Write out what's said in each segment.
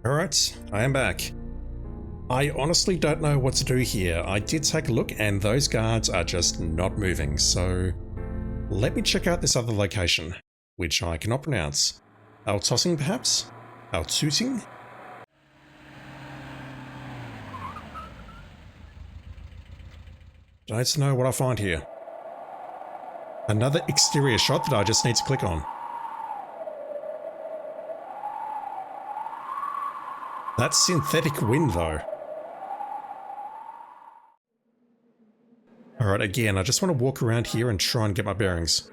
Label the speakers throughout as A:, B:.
A: Alright, I am back. I honestly don't know what to do here. I did take a look and those guards are just not moving, so let me check out this other location, which I cannot pronounce. Altötting perhaps? Altötting? Don't know what I find here. Another exterior shot that I just need to click on. That's synthetic wind though. Alright, again, I just want to walk around here and try and get my bearings.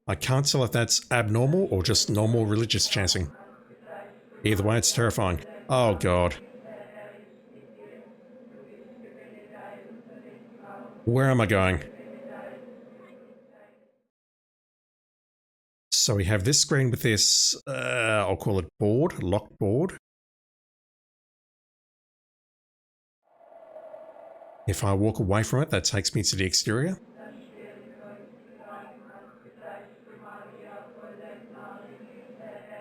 A: I can't tell if that's abnormal or just normal religious chanting. Either way, it's terrifying. Oh god. Where am I going? So we have this screen with this, I'll call it board, locked board. If I walk away from it, that takes me to the exterior.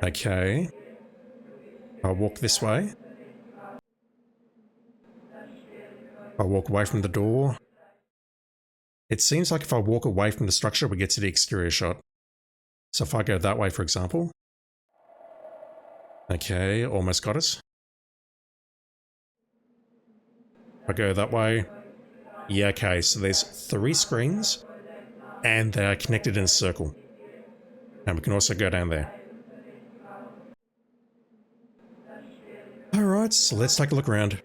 A: Okay. I'll walk this way. I'll walk away from the door. It seems like if I walk away from the structure, we get to the exterior shot. So if I go that way, for example. Okay, almost got it. If I go that way. Yeah, okay, so there's 3 screens, and they are connected in a circle. And we can also go down there. Alright, so let's take a look around.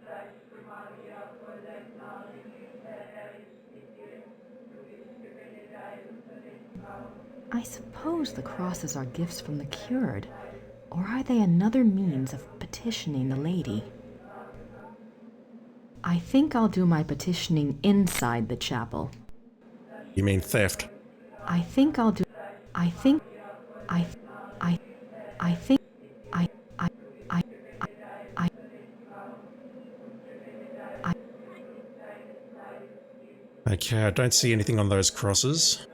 B: I suppose the crosses are gifts from the cured, or are they another means of petitioning the lady? I think I'll do my petitioning inside the chapel.
A: You mean theft?
B: I think I'll do... I think... I think...
A: Okay, I don't see anything on those crosses.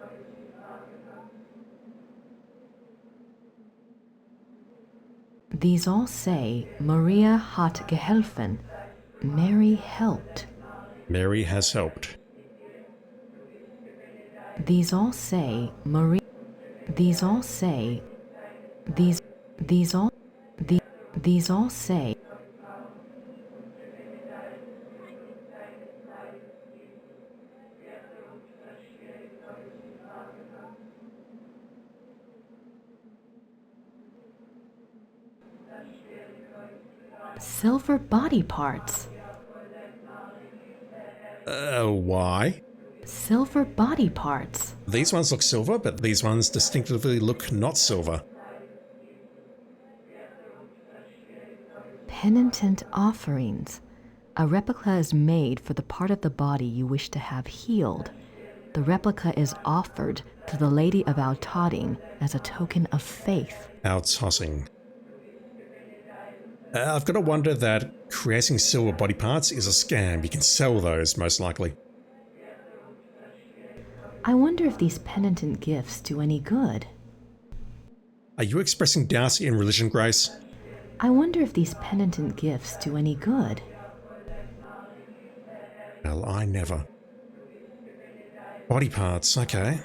B: These all say, Maria hat geholfen. Mary helped.
A: Mary has helped.
B: These all say, Maria... These all say... These all say... Silver body parts.
A: Why?
B: Silver body parts.
A: These ones look silver, but these ones distinctively look not silver.
B: Penitent offerings. A replica is made for the part of the body you wish to have healed. The replica is offered to the Lady of Altötting as a token of faith.
A: Altötting. I've got to wonder that creating silver body parts is a scam. You can sell those, most likely.
B: I wonder if these penitent gifts do any good.
A: Are you expressing doubt in religion, Grace?
B: I wonder if these penitent gifts do any good.
A: Well, I never. Body parts, okay.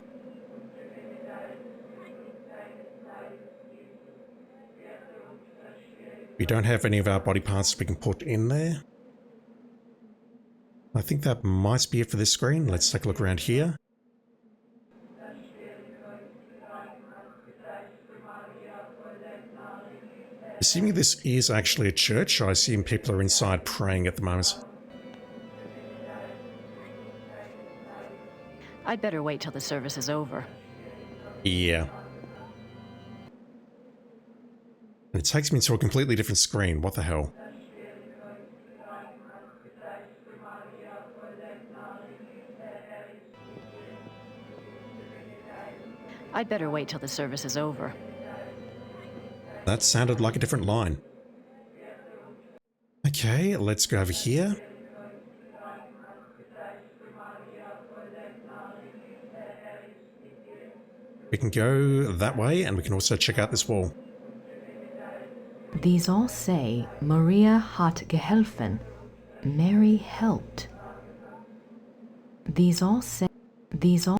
A: We don't have any of our body parts we can put in there. I think that might be it for this screen. Let's take a look around here. Assuming this is actually a church, I assume people are inside praying at the moment.
C: I'd better wait till the service is over.
A: Yeah. And it takes me to a completely different screen. What the hell?
C: I'd better wait till the service is over.
A: That sounded like a different line. Okay, let's go over here. We can go that way, and we can also check out this wall.
B: These all say Maria hat geholfen. Mary helped. These all say. I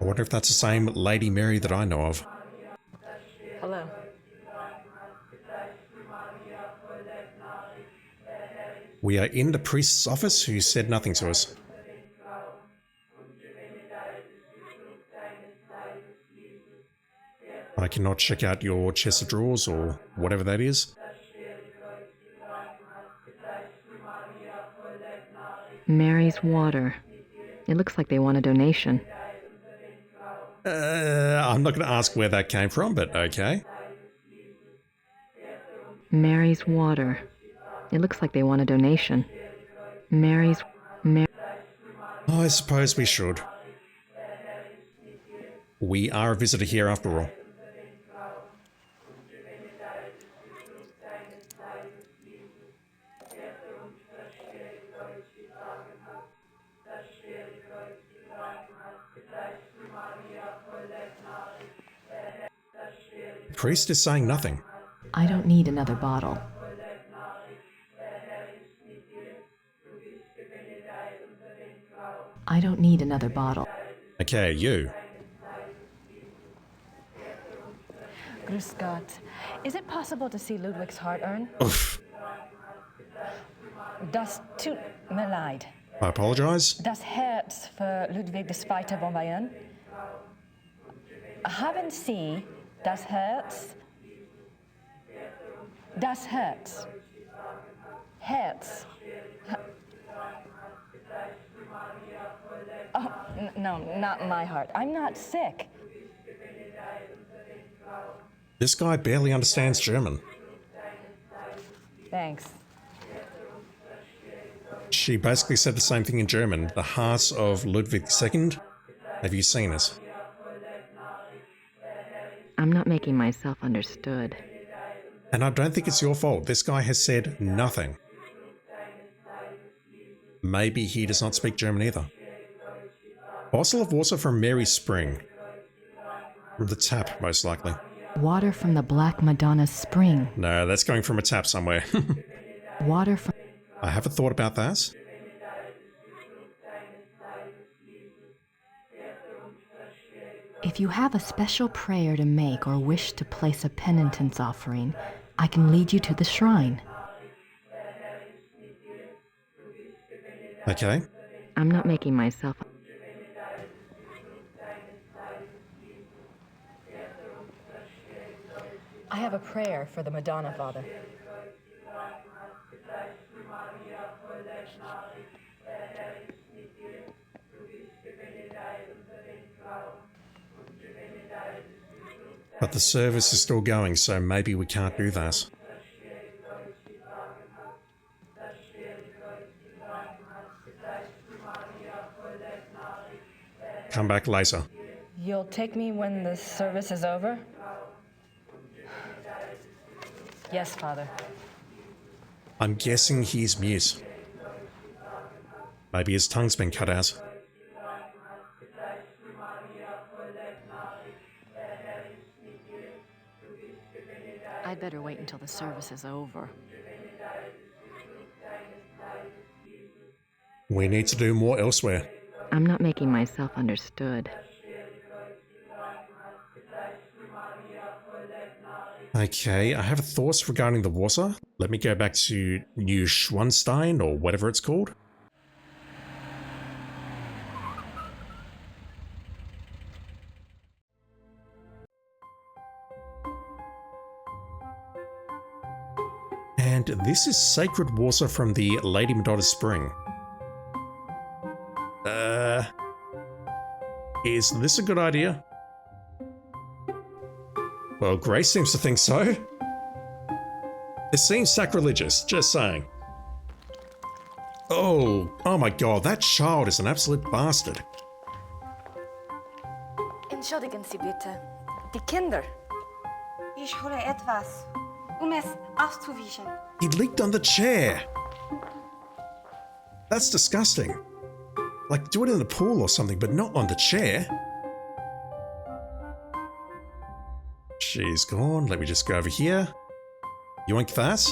A: wonder if that's the same Lady Mary that I know of.
C: Hello.
A: We are in the priest's office, who said nothing to us. I cannot check out your chest of drawers or whatever that is.
B: Mary's water. It looks like they want a donation.
A: I'm not going to ask where that came from, but okay.
B: Mary's water. It looks like they want a donation.
A: I suppose we should. We are a visitor here after all. The priest is saying nothing.
B: I don't need another bottle. I don't need another bottle.
A: Okay, you.
C: Grüß Gott. Is it possible to see Ludwig's heart urn?
A: Oof.
C: Das tut mir leid.
A: I apologise.
C: Das Herz für Ludwig II. Von Bayern. Haben Sie das Herz? Das Herz. Herz. Oh, no, not my heart. I'm not sick.
A: This guy barely understands German.
C: Thanks.
A: She basically said the same thing in German. The heart of Ludwig II. Have you seen it?
B: I'm not making myself understood.
A: And I don't think it's your fault. This guy has said nothing. Maybe he does not speak German either. Bottle of water from Mary Spring. From the tap, most likely.
B: Water from the Black Madonna's spring.
A: No, that's going from a tap somewhere.
B: Water from...
A: I haven't thought about that.
B: If you have a special prayer to make or wish to place a penitence offering, I can lead you to the shrine.
A: Okay.
B: I'm not making myself...
C: I have a prayer for the Madonna, Father.
A: But the service is still going, so maybe we can't do that. Come back later.
C: You'll take me when the service is over? Yes, Father.
A: I'm guessing he's mute. Maybe his tongue's been cut out.
C: I'd better wait until the service is over.
A: We need to do more elsewhere.
B: I'm not making myself understood.
A: Okay, I have thoughts regarding the water. Let me go back to New Schwanstein, or whatever it's called. And this is sacred water from the Lady Madonna Spring. Is this a good idea? Well, Grace seems to think so. It seems sacrilegious, just saying. Oh my god, that child is an absolute bastard.
D: Entschuldigen Sie bitte. Die Kinder. Ich hole etwas. es auszuwischen.
A: He leaked on the chair. That's disgusting. Like, do it in the pool or something, but not on the chair. She's gone. Let me just go over here. Yoink that.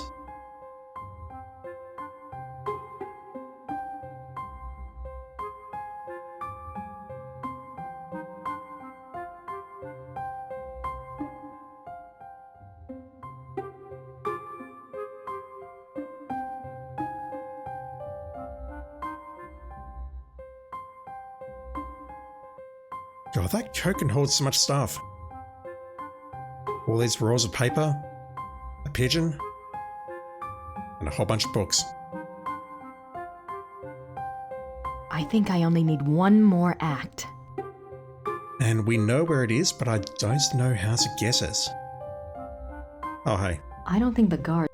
A: God, that coat can hold so much stuff. All these rolls of paper, a pigeon, and a whole bunch of books.
B: I think I only need one more act.
A: And we know where it is, but I don't know how to guess it. Oh, hey.
B: I don't think the guard...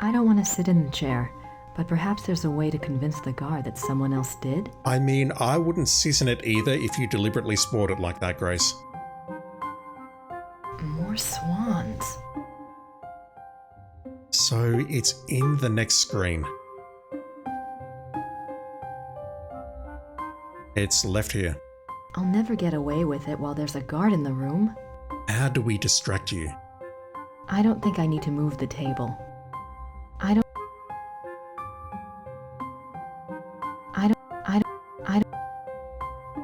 B: I don't want to sit in the chair, but perhaps there's a way to convince the guard that someone else did?
A: I mean, I wouldn't sit in it either if you deliberately spoiled it like that, Grace.
B: More swans.
A: So it's in the next screen. It's left here.
B: I'll never get away with it while there's a guard in the room.
A: How do we distract you?
B: I don't think I need to move the table.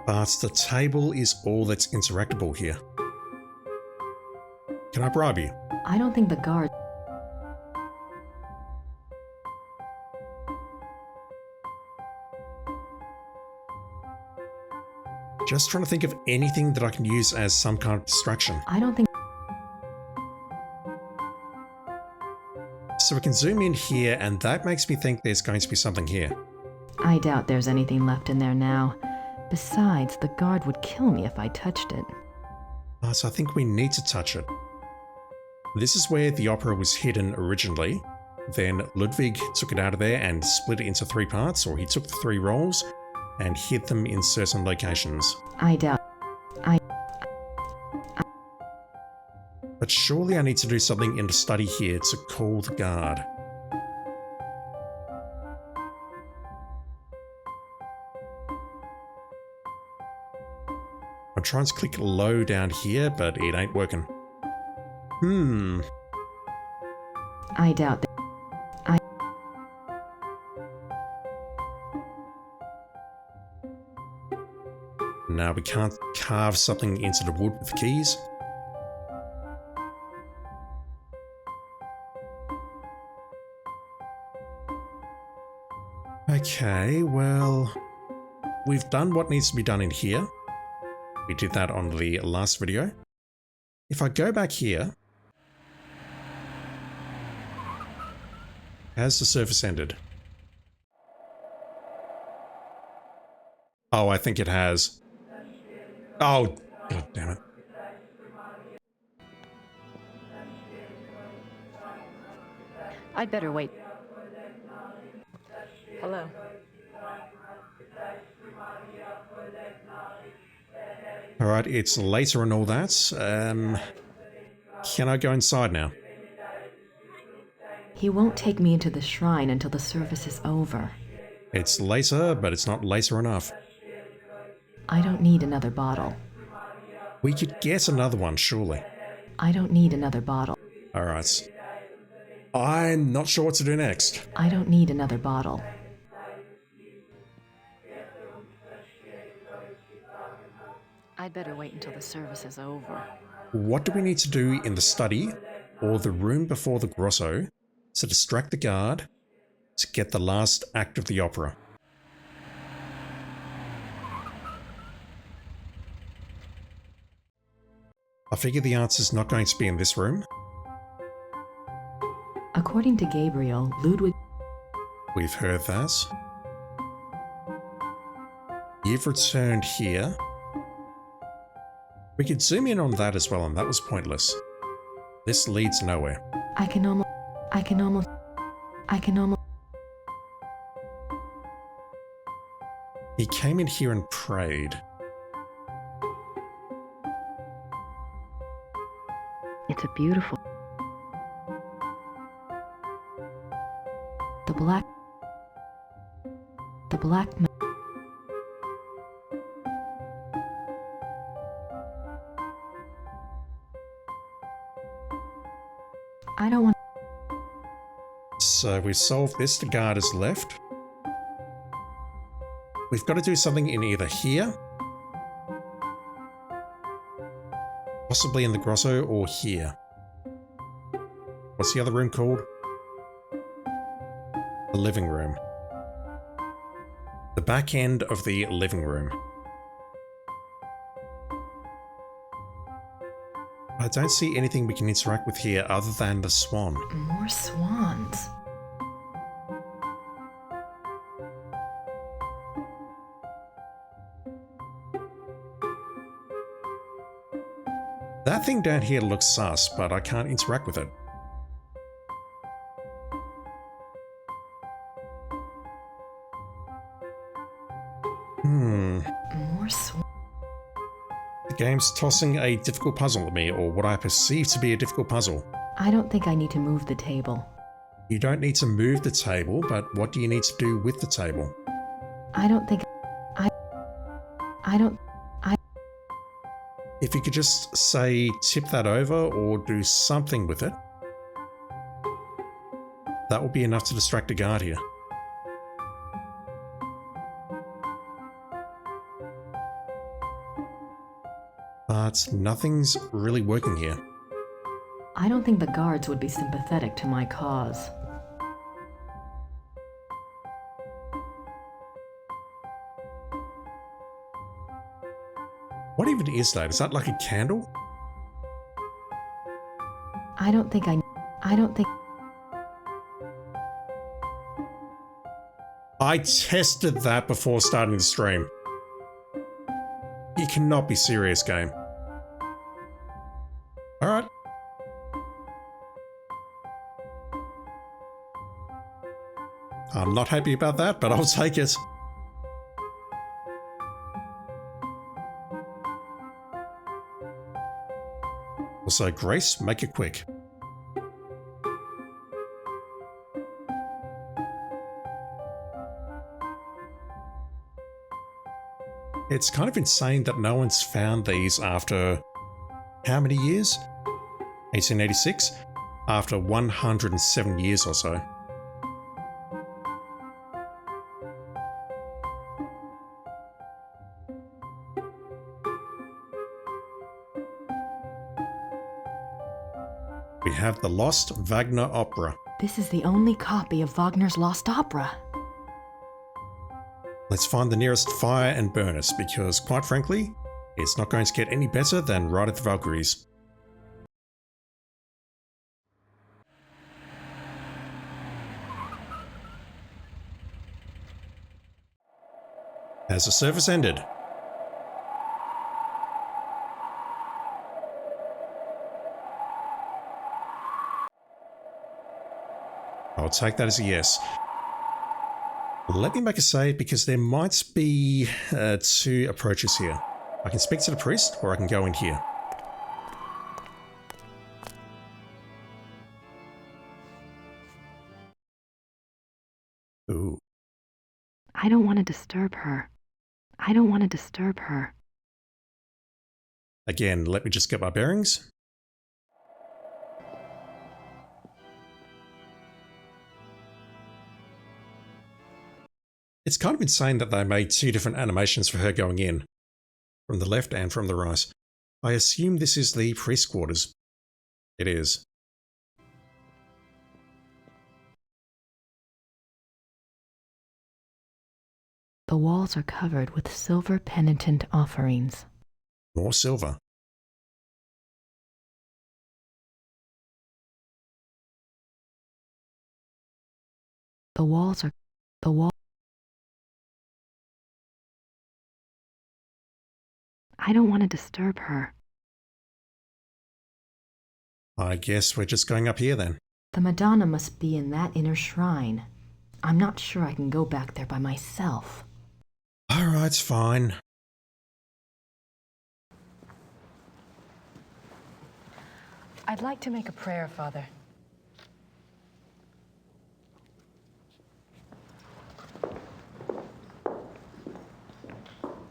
A: But the table is all that's interactable here. Can I bribe you?
B: I don't think the guard...
A: Just trying to think of anything that I can use as some kind of distraction.
B: I don't think...
A: So we can zoom in here, and that makes me think there's going to be something here.
B: I doubt there's anything left in there now. Besides, the guard would kill me if I touched it.
A: So I think we need to touch it. This is where the opera was hidden originally. Then Ludwig took it out of there and split it into 3 parts, or he took the 3 rolls and hid them in certain locations.
B: I doubt...
A: But surely I need to do something in the study here to call the guard. I'm trying to click low down here, but it ain't working.
B: I doubt that...
A: Now we can't carve something into the wood with keys. Okay, well, we've done what needs to be done in here. We did that on the last video. If I go back here, has the service ended? Oh, I think it has. Oh, God damn it.
C: I'd better wait. Hello.
A: Alright, it's later and all that. Can I go inside now?
B: He won't take me into the shrine until the service is over.
A: It's later, but it's not later enough.
B: I don't need another bottle.
A: We could get another one, surely.
B: I don't need another bottle.
A: Alright. I'm not sure what to do next.
B: I don't need another bottle.
C: I'd better wait until the service is over.
A: What do we need to do in the study or the room before the grotto to distract the guard to get the last act of the opera? I figure the answer's not going to be in this room.
B: According to Gabriel, Ludwig...
A: We've heard that. You've returned here. We could zoom in on that as well, and that was pointless. This leads nowhere.
B: I can almost...
A: He came in here and prayed.
B: It's a beautiful... black... The black... I don't want...
A: So we've solved this, the guard is left. We've got to do something in either here, possibly in the grotto, or here. What's the other room called? The living room. The back end of the living room. I don't see anything we can interact with here other than the swan.
B: More swans.
A: That thing down here looks sus, but I can't interact with it.
B: More swans.
A: The game's tossing a difficult puzzle at me, or what I perceive to be a difficult puzzle.
B: I don't think I need to move the table.
A: You don't need to move the table, but what do you need to do with the table?
B: I don't think...
A: If you could just, say, tip that over or do something with it, that will be enough to distract a guard here. But nothing's really working here.
B: I don't think the guards would be sympathetic to my cause.
A: What even is that? Is that like a candle?
B: I don't think...
A: I tested that before starting the stream. You cannot be serious, game. Alright. I'm not happy about that, but I'll take it. Also, Grace, make it quick. It's kind of insane that no one's found these after how many years? 1886? After 107 years or so. We have the Lost Wagner Opera.
B: This is the only copy of Wagner's Lost Opera.
A: Let's find the nearest fire and burn it, because quite frankly, it's not going to get any better than Ride of the Valkyries. Has the service ended? I'll take that as a yes. Let me make a save because there might be two approaches here. I can speak to the priest or I can go in here. Ooh.
B: I don't want to disturb her. I don't want to disturb her.
A: Again, let me just get my bearings. It's kind of insane that they made two different animations for her going in, from the left and from the right. I assume this is the priest quarters. It is.
B: The walls are covered with silver penitent offerings.
A: More silver.
B: The walls are... I don't want to disturb her.
A: I guess we're just going up here then.
B: The Madonna must be in that inner shrine. I'm not sure I can go back there by myself.
A: Alright, fine.
C: I'd like to make a prayer, Father.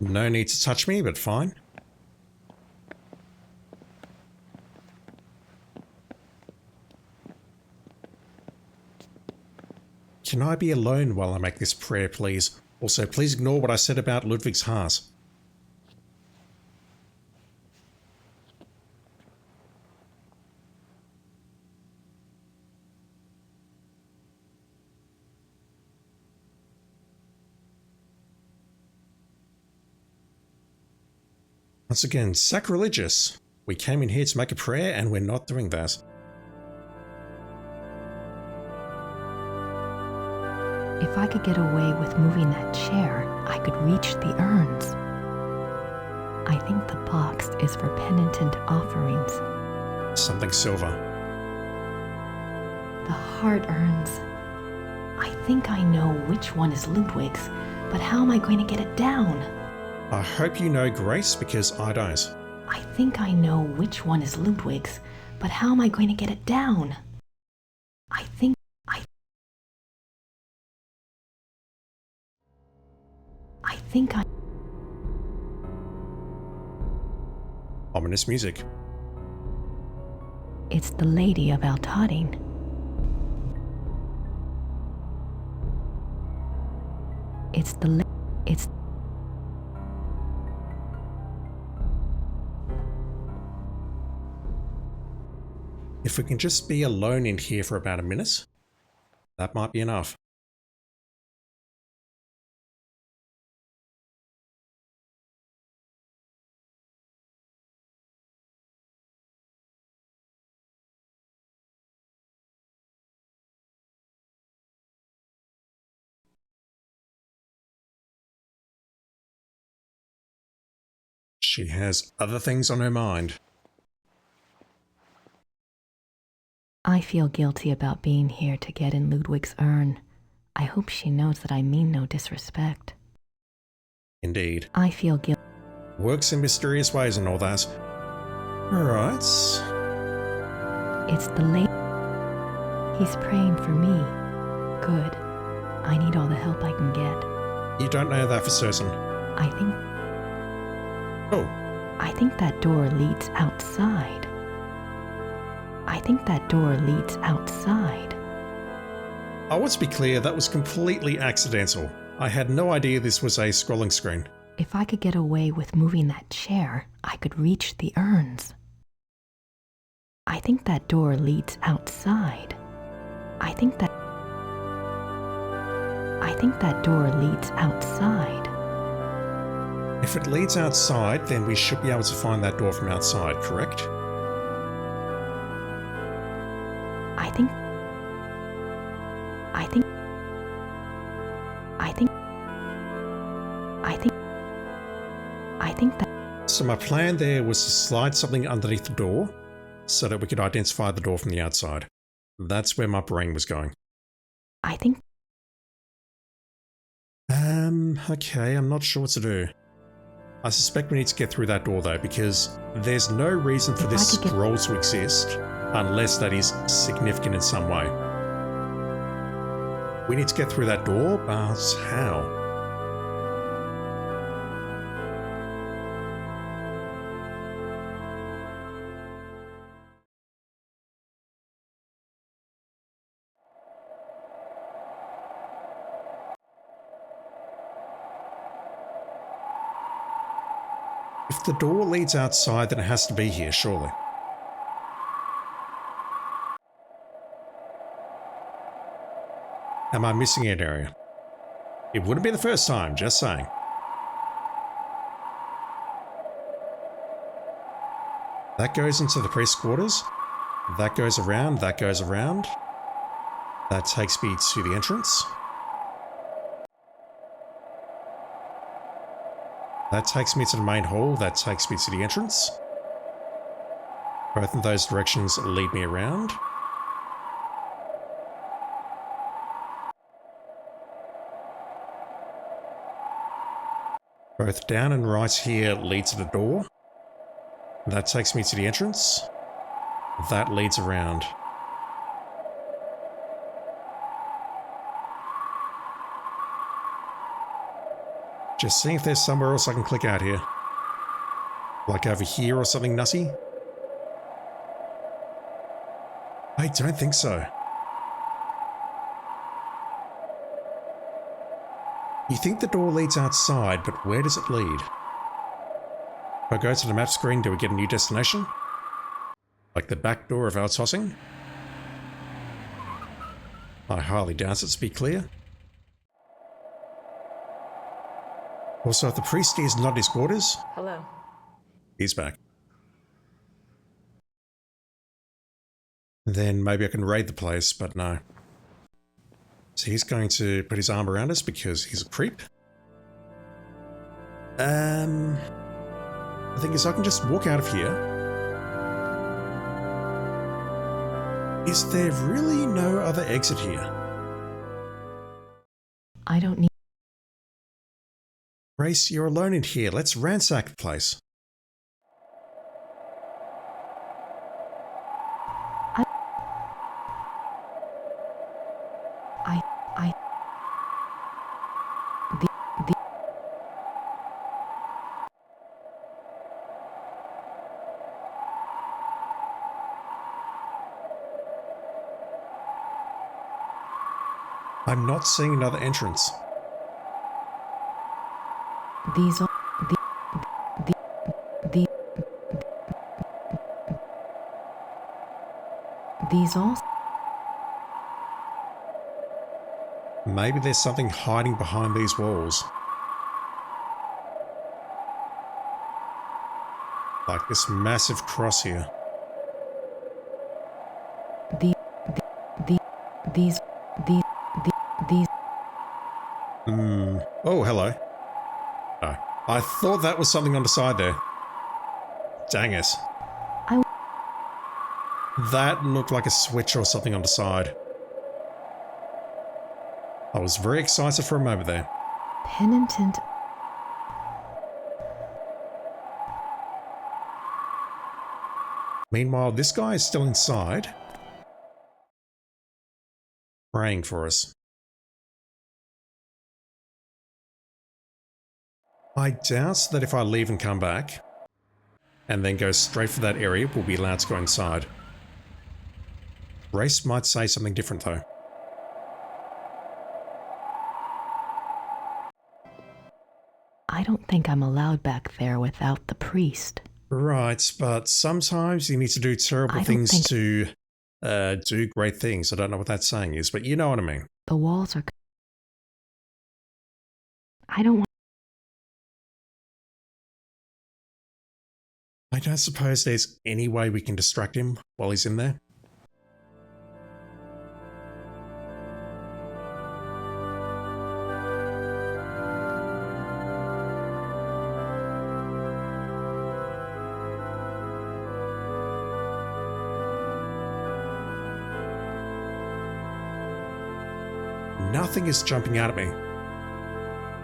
A: No need to touch me, but fine. Can I be alone while I make this prayer, please? Also, please ignore what I said about Ludwig's heart. Once again, sacrilegious. We came in here to make a prayer and we're not doing that.
B: If I could get away with moving that chair, I could reach the urns. I think the box is for penitent offerings.
A: Something silver.
B: The heart urns. I think I know which one is Ludwig's, but how am I going to get it down?
A: I hope you know Grace, because I don't.
B: I think I know which one is Ludwig's, but how am I going to get it down? I think I...
A: Ominous music.
B: It's the Lady of Altötting. It's
A: If we can just be alone in here for about a minute, that might be enough. She has other things on her mind.
B: I feel guilty about being here to get in Ludwig's urn. I hope she knows that I mean no disrespect.
A: Indeed.
B: I feel guilty.
A: Works in mysterious ways and all that. Alright.
B: It's the late. He's praying for me. Good. I need all the help I can get.
A: You don't know that for certain.
B: I think
A: Oh,
B: that door leads outside. I think that door leads outside.
A: I want to be clear, that was completely accidental. I had no idea this was a scrolling screen.
B: If I could get away with moving that chair, I could reach the urns. I think that door leads outside. I think that door leads outside.
A: If it leads outside, then we should be able to find that door from outside, correct?
B: I think that
A: So my plan there was to slide something underneath the door so that we could identify the door from the outside. That's where my brain was going.
B: I think
A: Okay, I'm not sure what to do. I suspect we need to get through that door though, because there's no reason for this scroll to exist unless that is significant in some way. We need to get through that door, but how? If the door leads outside, then it has to be here, surely. Am I missing an area? It wouldn't be the first time, just saying. That goes into the priest's quarters. That goes around, that goes around. That takes me to the entrance. That takes me to the main hall, that takes me to the entrance. Both of those directions lead me around. Both down and right here lead to the door. That takes me to the entrance. That leads around. Just seeing if there's somewhere else I can click out here. Like over here or something nutty? I don't think so. You think the door leads outside, but where does it lead? If I go to the map screen, do we get a new destination? Like the back door of Altötting? I highly doubt it, to be clear. Also, if the priest is not his quarters...
C: Hello.
A: He's back. Then maybe I can raid the place, but no. So he's going to put his arm around us because he's a creep. The thing is, I can just walk out of here. Is there really no other exit here?
B: I don't need...
A: Grace, you're alone in here. Let's ransack the place. I'm not seeing another entrance.
B: These all... These all...
A: Maybe there's something hiding behind these walls. Like this massive cross here.
B: These...
A: Oh, hello. Oh, I thought that was something on the side there. Dang it. That looked like a switch or something on the side. I was very excited for a moment there.
B: Penitent...
A: Meanwhile, this guy is still inside, praying for us. I doubt that if I leave and come back, and then go straight for that area, we'll be allowed to go inside. Grace might say something different though.
B: I don't think I'm allowed back there without the priest.
A: Right, but sometimes you need to do terrible things to do great things. I don't know what that saying is, but you know what I mean.
B: The walls are... I don't want...
A: I don't suppose there's any way we can distract him while he's in there. Nothing is jumping out at me.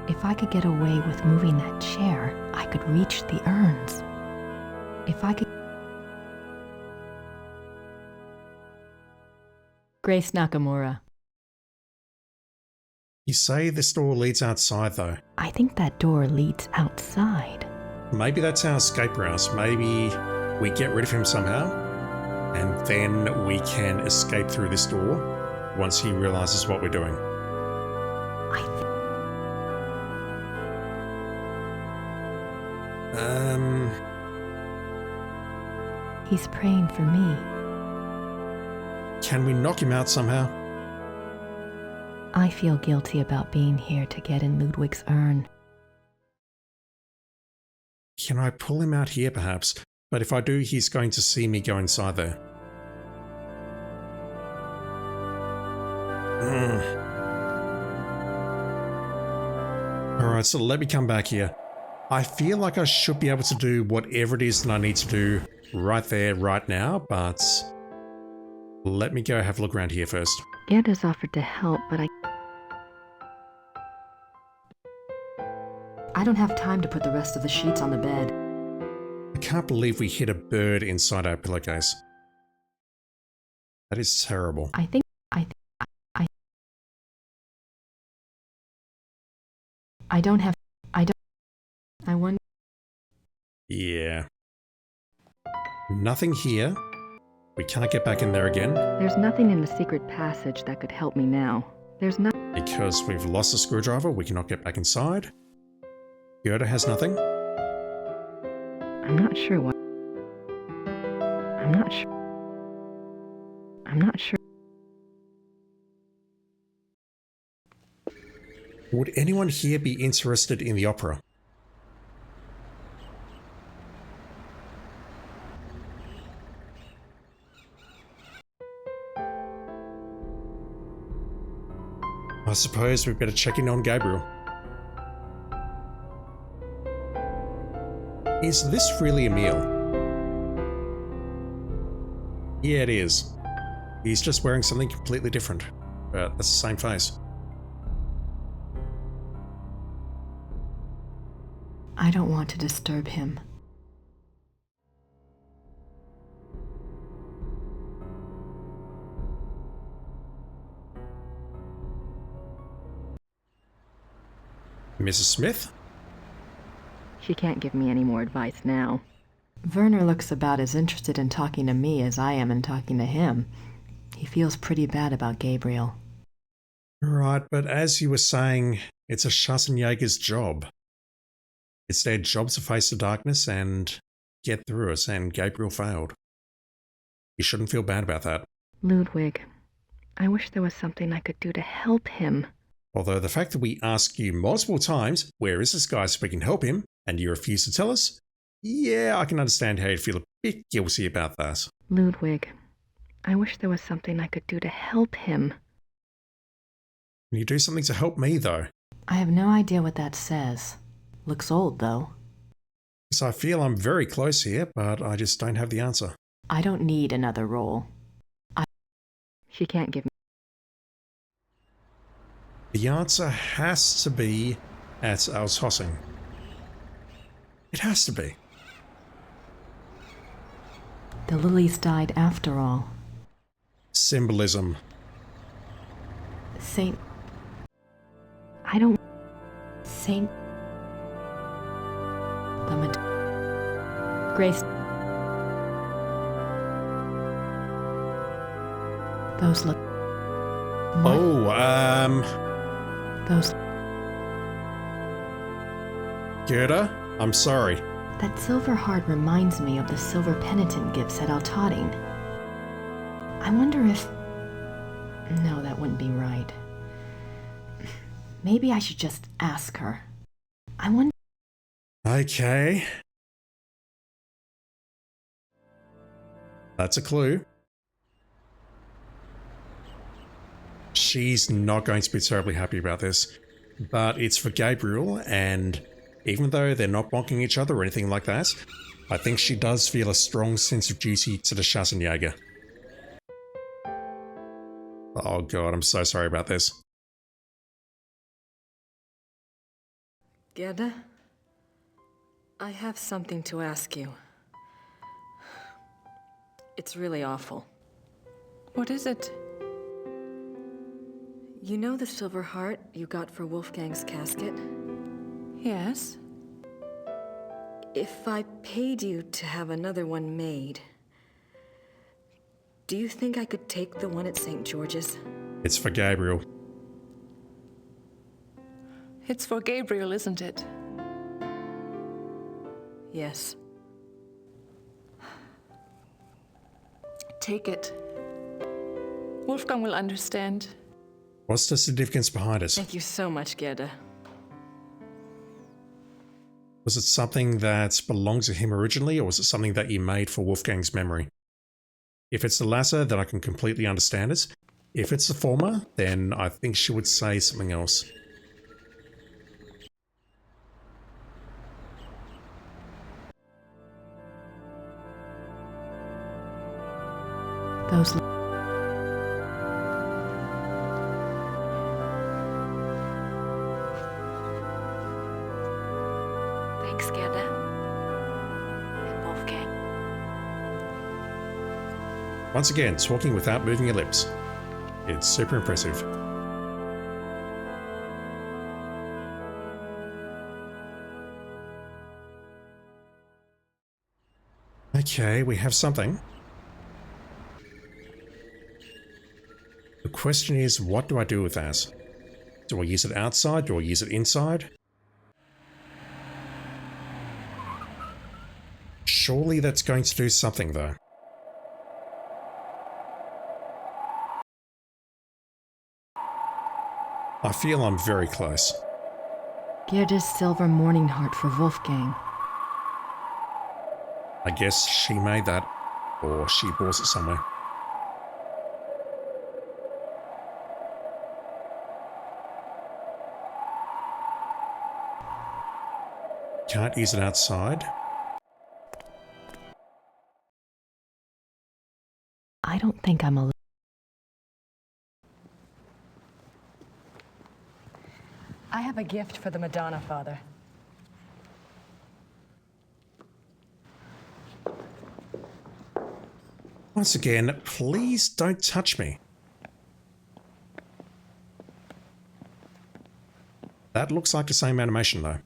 B: If I could get away with moving that chair, I could reach the urns. If I could... Grace Nakamura.
A: You say this door leads outside though.
B: I think that door leads outside.
A: Maybe that's our escape route. Maybe we get rid of him somehow, and then we can escape through this door once he realizes what we're doing.
B: He's praying for me.
A: Can we knock him out somehow?
B: I feel guilty about being here to get in Ludwig's urn.
A: Can I pull him out here perhaps? But if I do, he's going to see me go inside there. Alright, so let me come back here. I feel like I should be able to do whatever it is that I need to do right there, right now, but let me go have a look around here first.
B: Ed has offered to help, but I don't have time to put the rest of the sheets on the bed.
A: I can't believe we hit a bird inside our pillowcase. That is terrible.
B: I don't have I wonder.
A: Yeah. Nothing here. We can't get back in there again.
B: There's nothing in the secret passage that could help me now. There's nothing.
A: Because we've lost the screwdriver, we cannot get back inside. Yoda has nothing.
B: I'm not sure what. I'm not sure. I'm not sure.
A: Would anyone here be interested in the opera? I suppose we better check in on Gabriel. Is this really a meal? Yeah, it is. He's just wearing something completely different, but that's the same face.
B: I don't want to disturb him.
A: Mrs. Smith?
B: She can't give me any more advice now. Werner looks about as interested in talking to me as I am in talking to him. He feels pretty bad about Gabriel.
A: Right, but as you were saying, it's a Schwarzenegger's job. It's their job to face the darkness and get through it, and Gabriel failed. You shouldn't feel bad about that.
B: Ludwig, I wish there was something I could do to help him.
A: Although the fact that we ask you multiple times, where is this guy so we can help him, and you refuse to tell us, yeah, I can understand how you'd feel a bit guilty about that.
B: Ludwig, I wish there was something I could do to help him.
A: Can you do something to help me, though?
B: I have no idea what that says. Looks old, though.
A: Because I feel I'm very close here, but I just don't have the answer.
B: I don't need another role. She can't give me.
A: The answer has to be at Altötting. It has to be.
B: The lilies died after all.
A: Symbolism.
B: Saint... I don't... Saint... The Grace... Those look... Those...
A: Gerda, I'm sorry.
B: That silver heart reminds me of the silver penitent gifts at Altötting. I wonder if... No, that wouldn't be right. Maybe I should just ask her. I wonder...
A: Okay. That's a clue. She's not going to be terribly happy about this, but it's for Gabriel, and even though they're not bonking each other or anything like that, I think she does feel a strong sense of duty to the Schwarzenegger. Oh god, I'm so sorry about this.
B: Gerda, I have something to ask you. It's really awful.
C: What is it?
B: You know the silver heart you got for Wolfgang's casket?
C: Yes.
B: If I paid you to have another one made, do you think I could take the one at St. George's?
A: It's for Gabriel.
C: It's for Gabriel, isn't it?
B: Yes.
C: Take it. Wolfgang will understand.
A: What's the significance behind it?
B: Thank you so much, Gerda.
A: Was it something that belonged to him originally, or was it something that you made for Wolfgang's memory? If it's the latter, then I can completely understand it. If it's the former, then I think she would say something else.
B: Those... Thanks, Gerda. And Wolfgang.
A: Once again, talking without moving your lips. It's super impressive. Okay, we have something. The question is, what do I do with that? Do I use it outside? Do I use it inside? Surely that's going to do something, though. I feel I'm very close.
B: Gerda's silver morning heart for Wolfgang.
A: I guess she made that, or she bought it somewhere. Can't use it outside.
B: I don't think I'm allowed.
C: I have a gift for the Madonna, Father.
A: Once again, please don't touch me. That looks like the same animation, though.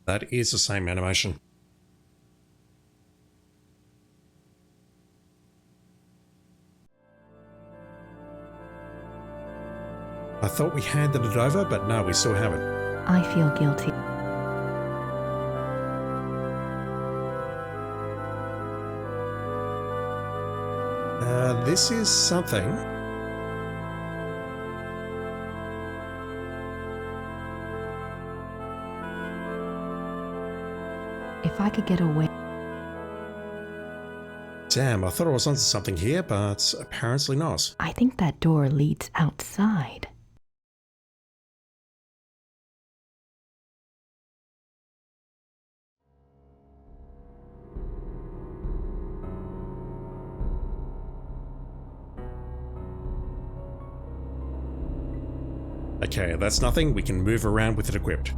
A: That is the same animation. I thought we handed it over, but no, we still have it.
B: I feel guilty.
A: This is something.
B: If I could get away.
A: Damn, I thought I was onto something here, but apparently not.
B: I think that door leads outside.
A: Okay, that's nothing. We can move around with it equipped.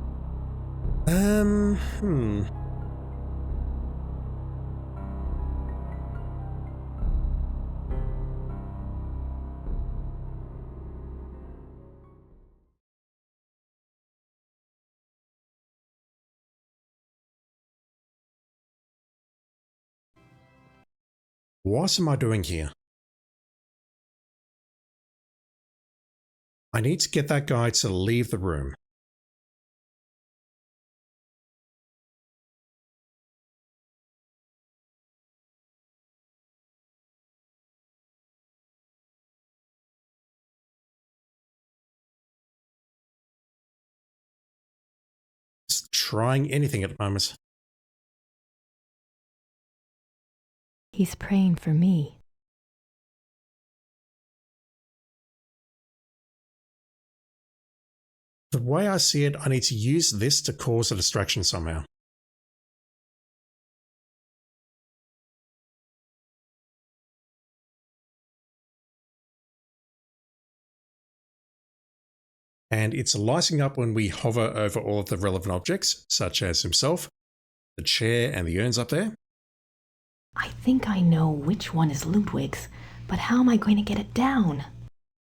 A: What am I doing here? I need to get that guy to leave the room. Just trying anything at the moment.
B: He's praying for me.
A: The way I see it, I need to use this to cause a distraction somehow. And it's lighting up when we hover over all of the relevant objects, such as himself, the chair, and the urns up there.
B: I think I know which one is Ludwig's, but how am I going to get it down?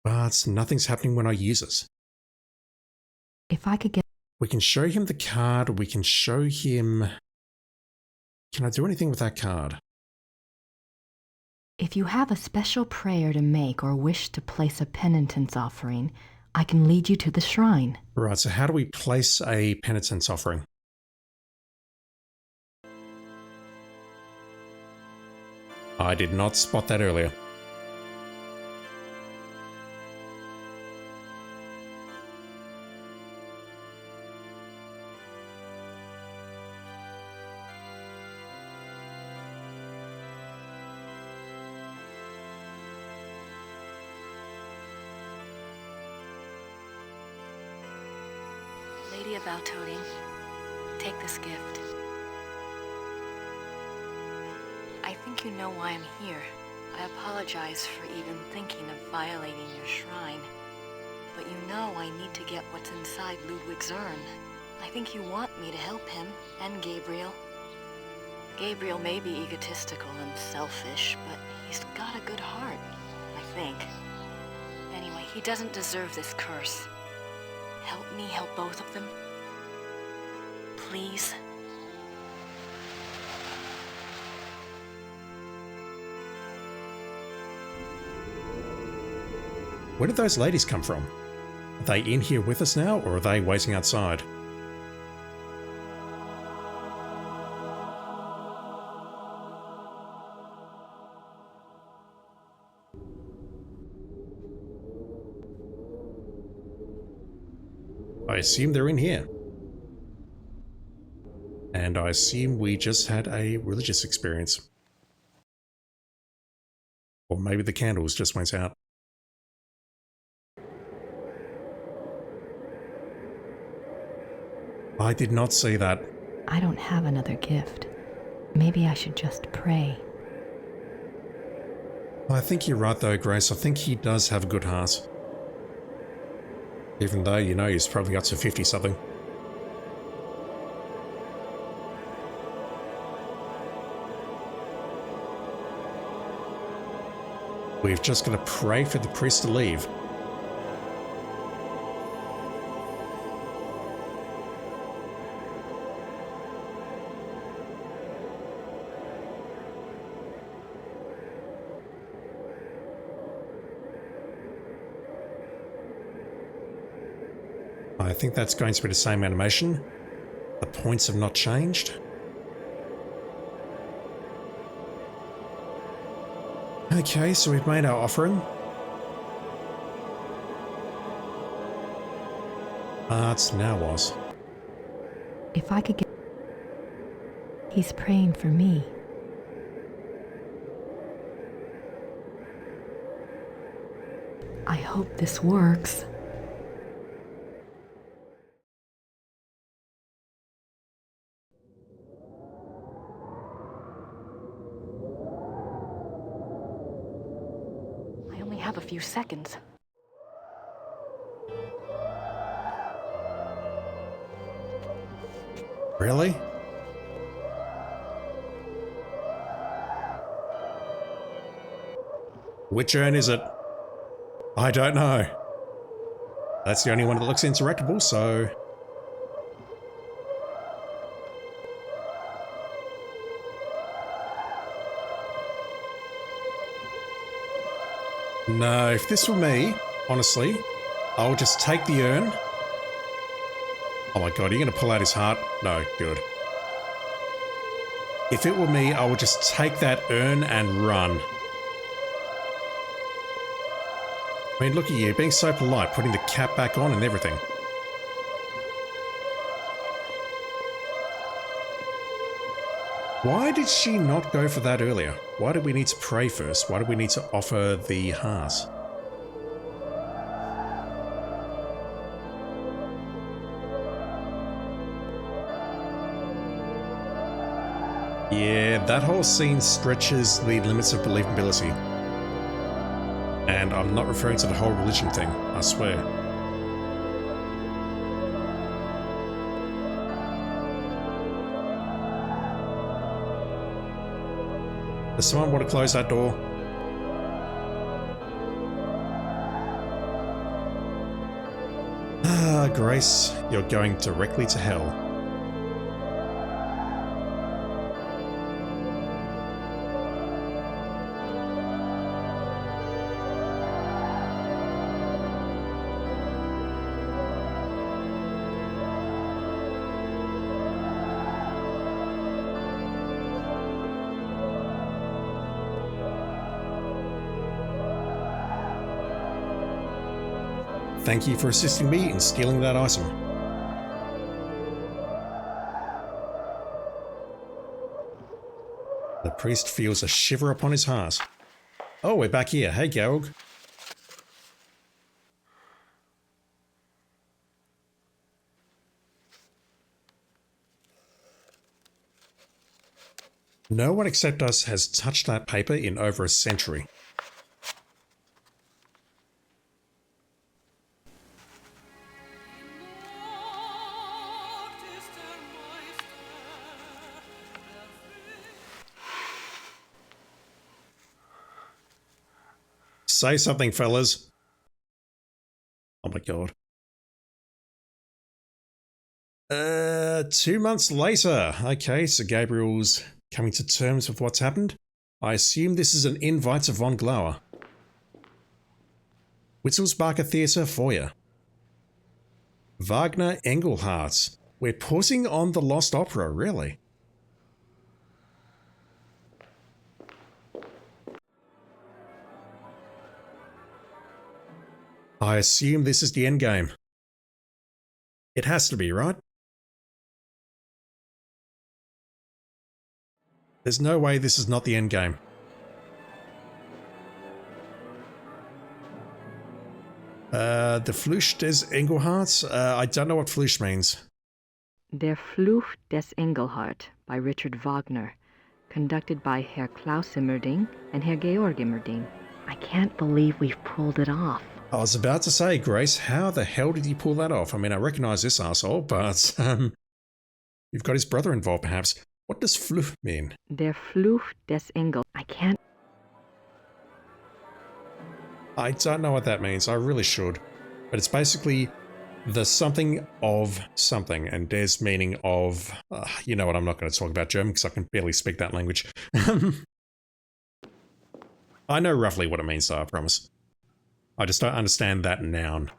A: But nothing's happening when I use it.
B: If I could get...
A: We can show him the card, we can show him... Can I do anything with that card?
B: If you have a special prayer to make or wish to place a penitence offering, I can lead you to the shrine.
A: Right, so how do we place a penitence offering? I did not spot that earlier.
B: Lady of Altötting, take this gift. I think you know why I'm here. I apologize for even thinking of violating your shrine. But you know I need to get what's inside Ludwig's urn. I think you want me to help him, and Gabriel. Gabriel may be egotistical and selfish, but he's got a good heart, I think. Anyway, he doesn't deserve this curse. Help me help both of them. Please.
A: Where did those ladies come from? Are they in here with us now, or are they waiting outside? I assume they're in here. And I assume we just had a religious experience. Or maybe the candles just went out. I did not see that.
B: I don't have another gift. Maybe I should just pray.
A: I think you're right though, Grace. I think he does have a good heart. Even though, you know, he's probably up to 50-something. We've just got to pray for the priest to leave. I think that's going to be the same animation. The points have not changed. Okay, so we've made our offering. It's now was.
B: If I could get... He's praying for me. I hope this works. I only have a few seconds.
A: Really? Which urn is it? I don't know. That's the only one that looks interactable, so... No, if this were me, honestly, I would just take the urn. Oh my god, are you going to pull out his heart? No, good. If it were me, I would just take that urn and run. I mean, look at you, being so polite, putting the cap back on and everything. Why did she not go for that earlier? Why did we need to pray first? Why did we need to offer the heart? Yeah, that whole scene stretches the limits of believability. And I'm not referring to the whole religion thing, I swear. Does someone want to close that door? Ah, Grace, you're going directly to hell. Thank you for assisting me in stealing that item. The priest feels a shiver upon his heart. Oh, we're back here. Hey, Georg. No one except us has touched that paper in over a century. Say something, fellas. Oh my god. 2 months later. Okay, so Gabriel's coming to terms with what's happened. I assume this is an invite to Von Glauer. Wittelsbacher Theatre foyer. Wagner Engelhart. We're pausing on the Lost Opera, really? I assume this is the endgame. It has to be, right? There's no way this is not the endgame. The Fluch des Engelharts? I don't know what Fluch means.
B: Der Fluch des Engelhart by Richard Wagner, conducted by Herr Klaus Immerding and Herr Georg Immerding. I can't believe we've pulled it off.
A: I was about to say, Grace, how the hell did he pull that off? I mean, I recognize this asshole, but you've got his brother involved, perhaps. What does Fluch mean?
B: Der Fluch des Engel.
A: I don't know what that means. I really should. But it's basically the something of something, and des meaning of... you know what, I'm not going to talk about German because I can barely speak that language. I know roughly what it means, though, I promise. I just don't understand that noun.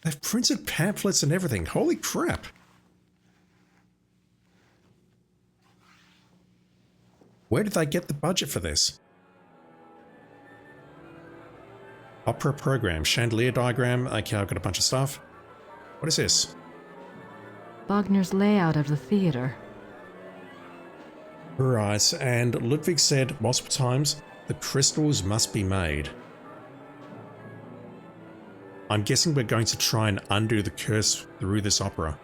A: They've printed pamphlets and everything. Holy crap. Where did they get the budget for this? Opera program, chandelier diagram. Okay, I've got a bunch of stuff. What is this?
B: Wagner's layout of the theater.
A: Right, and Ludwig said multiple times, the crystals must be made. I'm guessing we're going to try and undo the curse through this opera.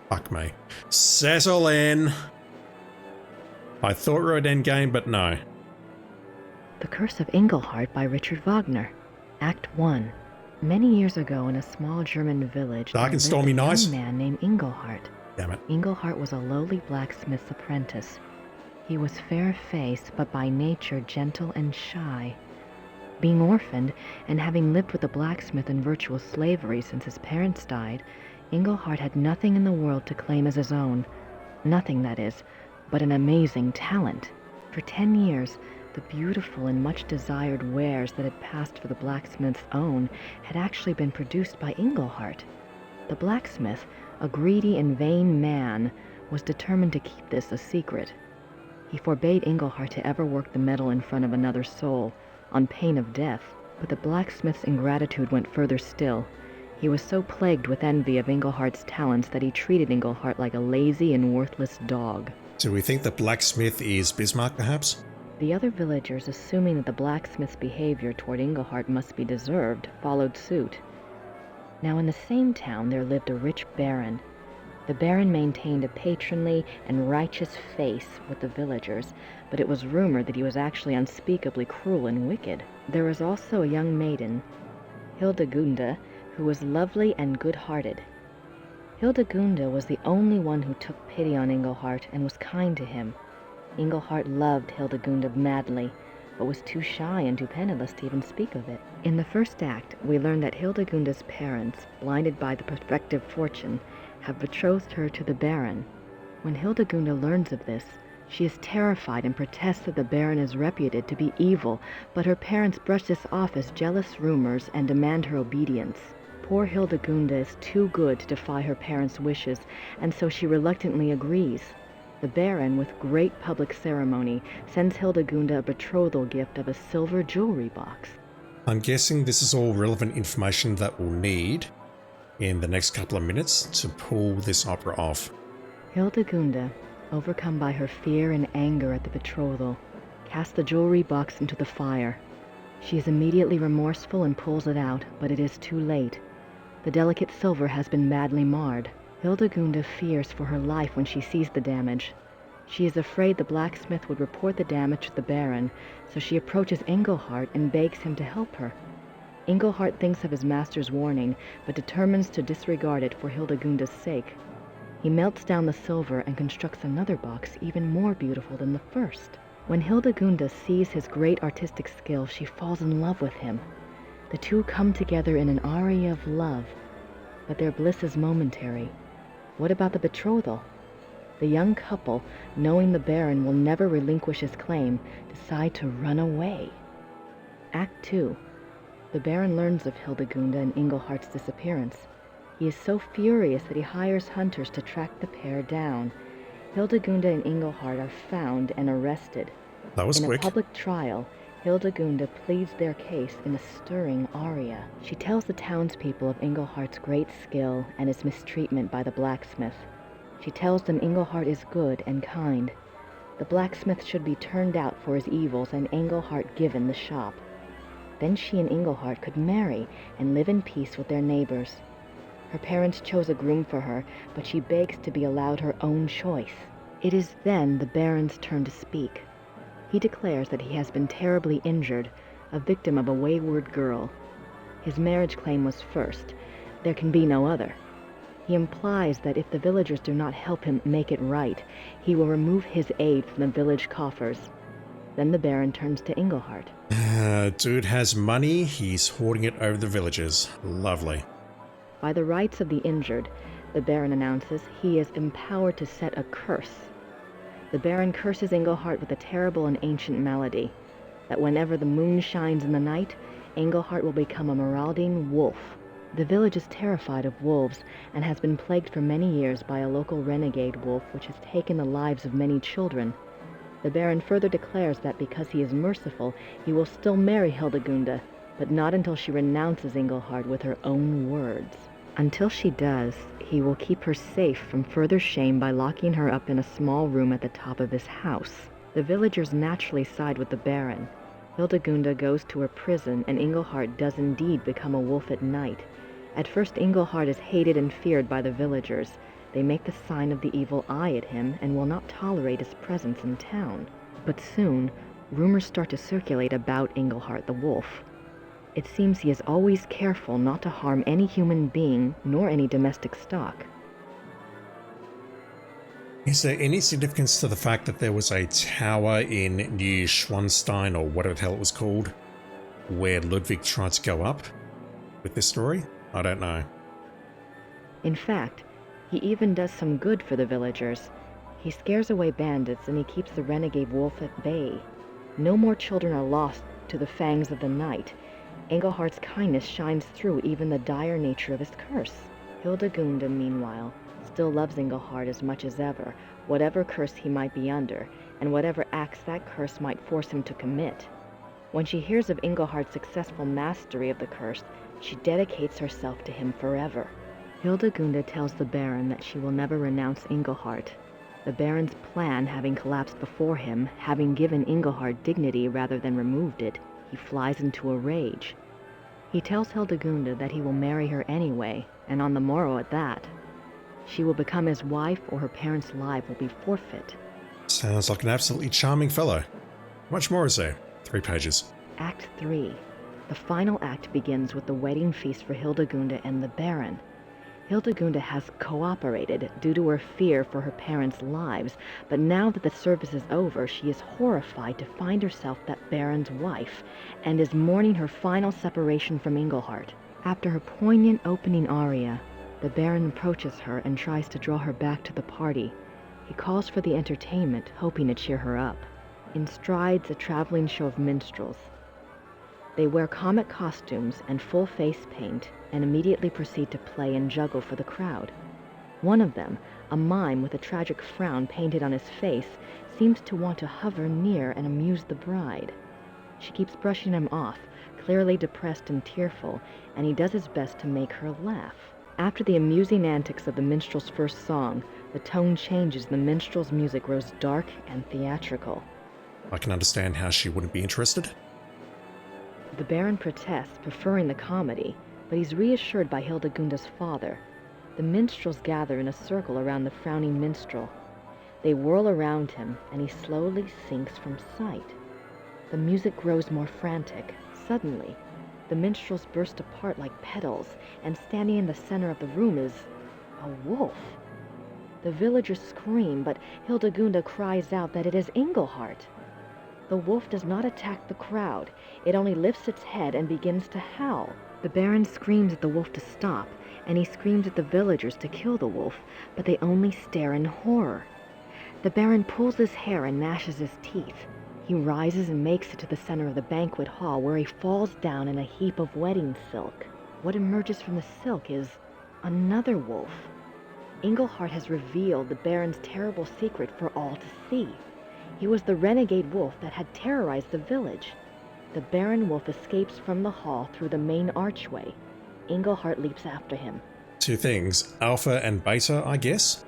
A: Fuck me. Settle in! I thought we were at endgame, but no.
B: The Curse of Engelhart by Richard Wagner. Act 1. Many years ago in a small German village,
A: Dark
B: there
A: and stormy
B: lived a
A: night.
B: young man named Engelhart.
A: Damn it.
B: Engelhart was a lowly blacksmith's apprentice. He was fair-faced, but by nature gentle and shy. Being orphaned, and having lived with a blacksmith in virtual slavery since his parents died, Engelhart had nothing in the world to claim as his own. Nothing, that is, but an amazing talent. For 10 years, the beautiful and much-desired wares that had passed for the blacksmith's own had actually been produced by Engelhart. The blacksmith, a greedy and vain man, was determined to keep this a secret. He forbade Engelhart to ever work the metal in front of another soul, on pain of death. But the blacksmith's ingratitude went further still. He was so plagued with envy of Engelhart's talents that he treated Engelhart like a lazy and worthless dog.
A: Do we think the blacksmith is Bismarck, perhaps?
B: The other villagers, assuming that the blacksmith's behavior toward Engelhart must be deserved, followed suit. Now in the same town there lived a rich baron. The baron maintained a patronly and righteous face with the villagers, but it was rumored that he was actually unspeakably cruel and wicked. There was also a young maiden, Hildegunde, who was lovely and good-hearted. Hildegunde was the only one who took pity on Engelhart and was kind to him. Engelhart loved Hildegunde madly, but was too shy and too penniless to even speak of it. In the first act, we learn that Hildegunde's parents, blinded by the prospective fortune, have betrothed her to the Baron. When Hildegunde learns of this, she is terrified and protests that the Baron is reputed to be evil, but her parents brush this off as jealous rumors and demand her obedience. Poor Hildegunde is too good to defy her parents' wishes, and so she reluctantly agrees. The Baron, with great public ceremony, sends Hildegunde a betrothal gift of a silver jewelry box.
A: I'm guessing this is all relevant information that we'll need in the next couple of minutes to pull this opera off.
B: Hildegunde, overcome by her fear and anger at the betrothal, casts the jewelry box into the fire. She is immediately remorseful and pulls it out, but it is too late. The delicate silver has been madly marred. Hildegunde fears for her life when she sees the damage. She is afraid the blacksmith would report the damage to the Baron, so she approaches Engelhart and begs him to help her. Engelhart thinks of his master's warning, but determines to disregard it for Hildegunda's sake. He melts down the silver and constructs another box even more beautiful than the first. When Hildegunda sees his great artistic skill, she falls in love with him. The two come together in an aria of love, but their bliss is momentary. What about the betrothal? The young couple, knowing the Baron will never relinquish his claim, decide to run away. Act 2. The Baron learns of Hildegunda and Engelhart's disappearance. He is so furious that he hires hunters to track the pair down. Hildegunda and Engelhart are found and arrested.
A: That was quick.
B: In a public trial, Hildegunda pleads their case in a stirring aria. She tells the townspeople of Engelhart's great skill and his mistreatment by the blacksmith. She tells them Engelhart is good and kind. The blacksmith should be turned out for his evils and Engelhart given the shop. Then she and Engelhart could marry and live in peace with their neighbors. Her parents chose a groom for her, but she begs to be allowed her own choice. It is then the Baron's turn to speak. He declares that he has been terribly injured, a victim of a wayward girl. His marriage claim was first. There can be no other. He implies that if the villagers do not help him make it right, he will remove his aid from the village coffers. Then the Baron turns to Engelhart.
A: Dude has money, he's hoarding it over the villagers. Lovely.
B: By the rights of the injured, the Baron announces he is empowered to set a curse. The Baron curses Engelhart with a terrible and ancient malady, that whenever the moon shines in the night, Engelhart will become a marauding wolf. The village is terrified of wolves and has been plagued for many years by a local renegade wolf which has taken the lives of many children. The Baron further declares that because he is merciful, he will still marry Hildegunda, but not until she renounces Engelhart with her own words. Until she does, he will keep her safe from further shame by locking her up in a small room at the top of his house. The villagers naturally side with the Baron. Hildegunda goes to her prison, and Engelhart does indeed become a wolf at night. At first, Engelhart is hated and feared by the villagers. They make the sign of the evil eye at him and will not tolerate his presence in town. But soon, rumors start to circulate about Engelhart the wolf. It seems he is always careful not to harm any human being nor any domestic stock.
A: Is there any significance to the fact that there was a tower in Neuschwanstein, or whatever the hell it was called, where Ludwig tried to go up with this story? I don't know.
B: In fact, he even does some good for the villagers. He scares away bandits and he keeps the renegade wolf at bay. No more children are lost to the fangs of the night. Engelhart's kindness shines through even the dire nature of his curse. Hildegunda, meanwhile, still loves Engelhart as much as ever, whatever curse he might be under, and whatever acts that curse might force him to commit. When she hears of Engelhart's successful mastery of the curse, she dedicates herself to him forever. Hildegunda tells the Baron that she will never renounce Engelhart. The Baron's plan having collapsed before him, having given Engelhart dignity rather than removed it, he flies into a rage. He tells Hildegunda that he will marry her anyway, and on the morrow at that. She will become his wife or her parents' life will be forfeit.
A: Sounds like an absolutely charming fellow. How much more is there? 3 pages.
B: Act 3. The final act begins with the wedding feast for Hildegunda and the Baron. Hildegunda has cooperated due to her fear for her parents' lives, but now that the service is over, she is horrified to find herself that Baron's wife, and is mourning her final separation from Engelhart. After her poignant opening aria, the Baron approaches her and tries to draw her back to the party. He calls for the entertainment, hoping to cheer her up. In strides a traveling show of minstrels. They wear comic costumes and full face paint and immediately proceed to play and juggle for the crowd. One of them, a mime with a tragic frown painted on his face, seems to want to hover near and amuse the bride. She keeps brushing him off, clearly depressed and tearful, and he does his best to make her laugh. After the amusing antics of the minstrel's first song, the tone changes and the minstrel's music grows dark and theatrical.
A: I can understand how she wouldn't be interested.
B: The Baron protests, preferring the comedy, but he's reassured by Hildegunda's father. The minstrels gather in a circle around the frowning minstrel. They whirl around him, and he slowly sinks from sight. The music grows more frantic. Suddenly, The minstrels burst apart like petals, and standing in the center of the room is a wolf. The villagers scream, but Hildegunda cries out that it is Engelhart. The wolf does not attack the crowd. It only lifts its head and begins to howl. The Baron screams at the wolf to stop, and he screams at the villagers to kill the wolf, but they only stare in horror. The Baron pulls his hair and gnashes his teeth. He rises and makes it to the center of the banquet hall, where he falls down in a heap of wedding silk. What emerges from the silk is another wolf. Engelhart has revealed the Baron's terrible secret for all to see. He was the renegade wolf that had terrorized the village. The Baron wolf escapes from the hall through the main archway. Engelhart leaps after him.
A: Two things, Alpha and Beta, I guess.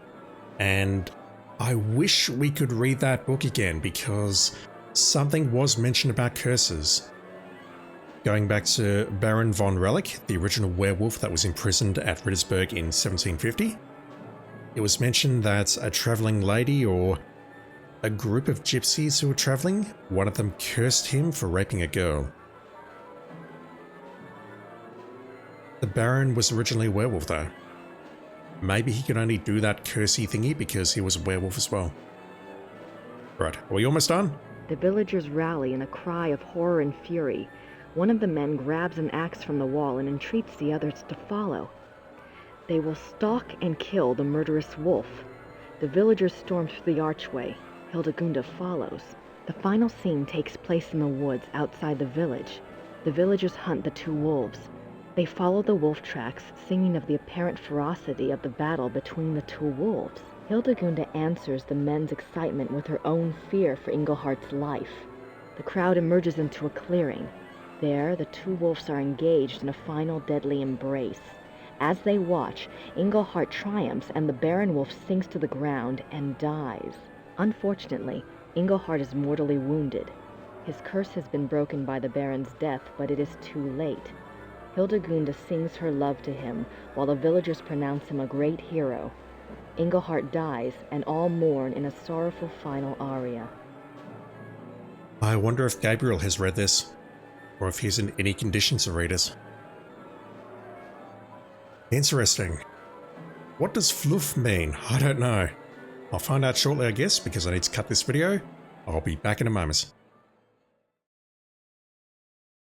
A: And I wish we could read that book again, because something was mentioned about curses. Going back to Baron von Relic, the original werewolf that was imprisoned at Rittersberg in 1750, it was mentioned that a travelling lady or a group of gypsies who were travelling, one of them cursed him for raping a girl. The Baron was originally a werewolf though. Maybe he could only do that cursey thingy because he was a werewolf as well. Right, are we almost done?
B: The villagers rally in a cry of horror and fury. One of the men grabs an axe from the wall and entreats the others to follow. They will stalk and kill the murderous wolf. The villagers storm through the archway. Hildegunda follows. The final scene takes place in the woods outside the village. The villagers hunt the two wolves. They follow the wolf tracks, singing of the apparent ferocity of the battle between the two wolves. Hildegunda answers the men's excitement with her own fear for Engelhart's life. The crowd emerges into a clearing. There, the two wolves are engaged in a final deadly embrace. As they watch, Engelhart triumphs and the Baron wolf sinks to the ground and dies. Unfortunately, Engelhart is mortally wounded. His curse has been broken by the Baron's death, but it is too late. Hildegunda sings her love to him, while the villagers pronounce him a great hero. Engelhart dies, and all mourn in a sorrowful final aria.
A: I wonder if Gabriel has read this, or if he's in any condition to read it. Interesting. What does Fluch mean? I don't know. I'll find out shortly, I guess, because I need to cut this video. I'll be back in a moment.